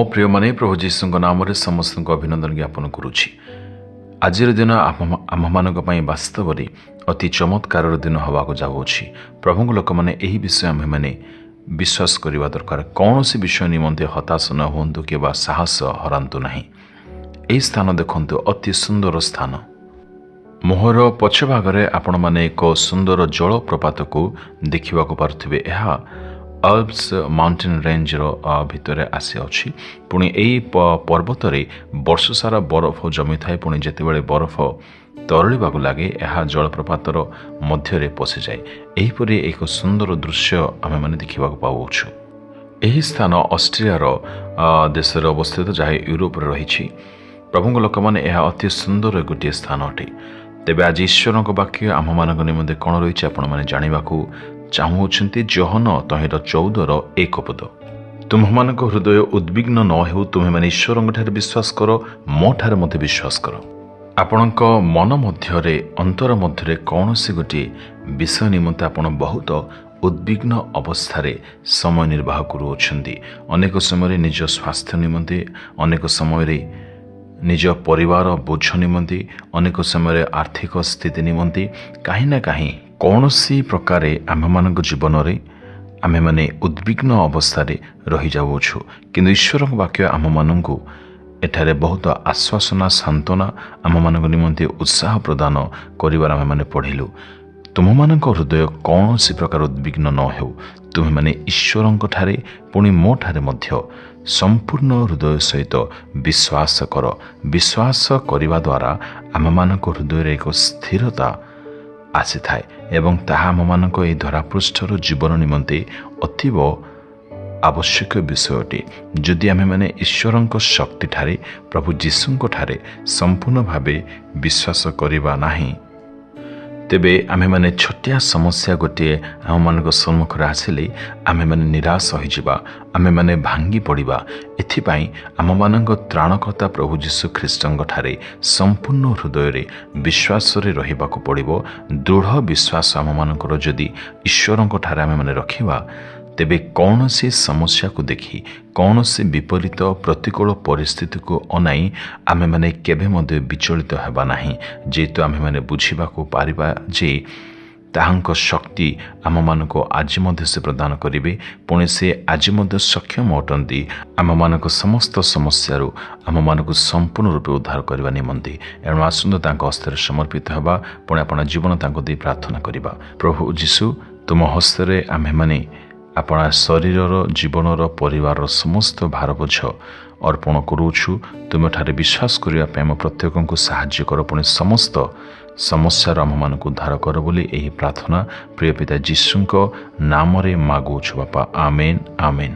प्रिय माने प्रभु जीशु नाम समस्त अभिनंदन ज्ञापन करुछि। आज दिन आम मान वास्तव में अति चमत्कार दिन हवा जाऊँगी। प्रभु लोक मैंने यही विषय आम मैंने विश्वास करने दरकार। कौन सी विषय निमंते हताश न हूँ कि साहस हरातु ना। यही स्थान देखु अति सुंदर स्थान। मोहर पछ भागरे आपण माने एक सुंदर जलप्रपात को देखा पार्थिबे। अल्प्स माउंटेन रेंज भितर आसी अच्छी। पुणी यही पर्वत वर्ष सारा बरफ जमी थाए। पुणी जितेबाला बरफ तरलिबा लगे यह जलप्रपातर मध्य पशि जाए। यहीपरि एक सुंदर दृश्य आम मैंने देखा पाऊँ। यही स्थान ऑस्ट्रिया देश अवस्थित जहाँ यूरोप रही। प्रभु लोक मैंने यह अति सुंदर गोटे स्थान अटे। तेबे आज ईश्वर वाक्य आम मान निमंते कौन रही आपण मैंने जानवा चाहूँगी। जोहन 14:1 पद। तुम्हारे हृदय उद्विग्न न हो, तुम्हें मैंने ईश्वर विश्वास कर, मो ठारे मध्य विश्वास कर। आपणक मन मध्य अंतर मध्य कौन सी गोटे विषय निमंते आपण बहुत उद्विग्न अवस्था समय निर्वाह करुछंती। अनेक समय निज स्वास्थ्य निमंते, अनेक समय निज परिवार बोझ निमंते, अनेक समय आर्थिक स्थिति निमंते कहीं ना कहीं कौन सी प्रकार आम मान जीवन में आमे माने उद्विग्न अवस्था रही जाऊँ। किंतु ईश्वर वाक्य आम मान एठारे बहुत आश्वासना सांत्वना आम मान निमंते उत्साह प्रदान कर आम मैंने पढ़िलु। तुम मान हृदय कौन सी प्रकार उद्विग्न न हो, तुम्हें मैंने ईश्वर ठारे पुणी मो ठारे मध्य संपूर्ण हृदय सहित विश्वास कर। विश्वास करने द्वारा आम मान हृदय एक स्थिरता आसी थाए एवं ताहा आम मानक ए धरापृष्ठर जीवन निमंते अतीव आवश्यक विषय अटे। जदि आमे माने ईश्वर शक्ति ठारे प्रभु जीशु ठारे संपूर्ण भावे विश्वास करिबा नाही, तेबे आमे माने छोटिया समस्या गोटे आम मानक सम्मुख आसिले आमे माने निराश हो जिबा, आमे माने भांगी पड़िबा। एथिपाई आम मानक त्राणकर्ता प्रभु जीशु ख्रीष्टଙ୍କ ठारे संपूर्ण हृदय रे विश्वास रे रहिबाकु पड़िबो। दृढ़ विश्वास आम मानकर जदि ईश्वरଙ୍କ ठारे आमे माने रखिबा, तेबे कौन सी समस्या को देखी, कौन सी विपरीत प्रतिकूल परिस्थिति को अनाई आमे माने केबे मध्य विचलित हेबा नाही। जेतु आमे माने बुझिबा को पारिबा जे ताहांक शक्ति आम मानक आज मध्य से प्रदान करिवे। पुणी से आज मध्य सक्षम अटंती आम मानक समस्त समस्यारू आम मानक संपूर्ण रूपे उद्धार करने निमंते। एणु आसंतु तांको हस्ते समर्पित हेबा, पुणी आपण जीवन तांको दे प्रार्थना करिबा। प्रभु जीशु तुम हस्ते आमे माने अपना शरीर जीवनर परिवार समस्त भार बोझ अर्पण करुछु। तुम ठारे विश्वास करने आम प्रत्येक को साहाय्य कर, पुणी समस्त समस्या आम मान उद्धार कर बोली यही प्रार्थना प्रिय पिता जीशुଙ୍କ नाम रे मागुछु बापा। आमेन आमेन।